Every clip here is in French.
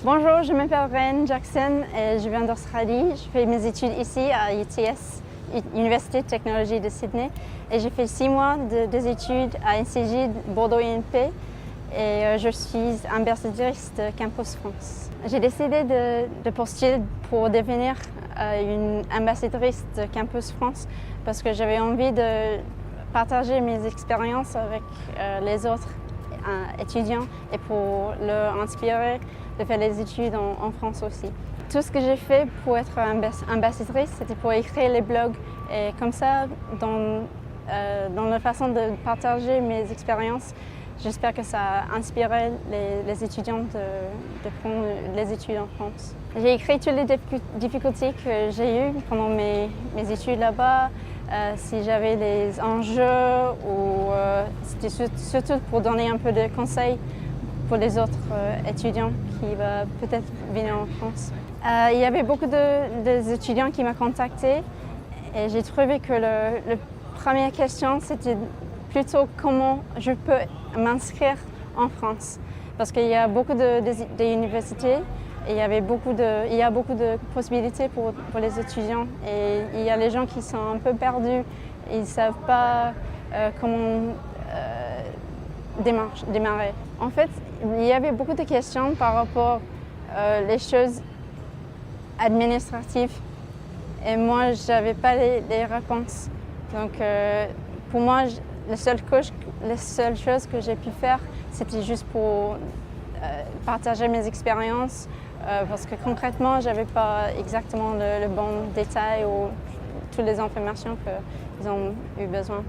Bonjour, je m'appelle Ren Jackson et je viens d'Australie. Je fais mes études ici à UTS, Université de Technologie de Sydney. Et j'ai fait 6 mois des études à NCJ Bordeaux INP et je suis ambassadrice de Campus France. J'ai décidé de postuler pour devenir une ambassadrice de Campus France parce que j'avais envie de partager mes expériences avec les autres étudiants et pour leur inspirer de faire les études en France aussi. Tout ce que j'ai fait pour être ambassadrice, c'était pour écrire les blogs et comme ça, dans la façon de partager mes expériences, j'espère que ça a inspiré les étudiants de prendre les études en France. J'ai écrit toutes les difficultés que j'ai eues pendant mes études là-bas, si j'avais des enjeux ou c'était surtout pour donner un peu de conseils pour les autres étudiants qui vont peut-être venir en France. Il y avait beaucoup d'étudiants qui m'ont contacté et j'ai trouvé que la première question c'était plutôt comment je peux m'inscrire en France. Parce qu'il y a beaucoup d'universités et il y a beaucoup de possibilités pour les étudiants. Et il y a les gens qui sont un peu perdus, ils ne savent pas comment démarrer. En fait, il y avait beaucoup de questions par rapport aux choses administratives et moi, je n'avais pas les réponses. Donc, pour moi, la seule chose que j'ai pu faire, c'était juste pour partager mes expériences parce que concrètement, je n'avais pas exactement le bon détail ou toutes les informations qu'ils ont eu besoin.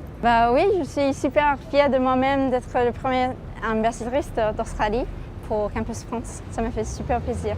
Oui, je suis super fière de moi-même d'être la première ambassadrice d'Australie pour Campus France. Ça m'a fait super plaisir.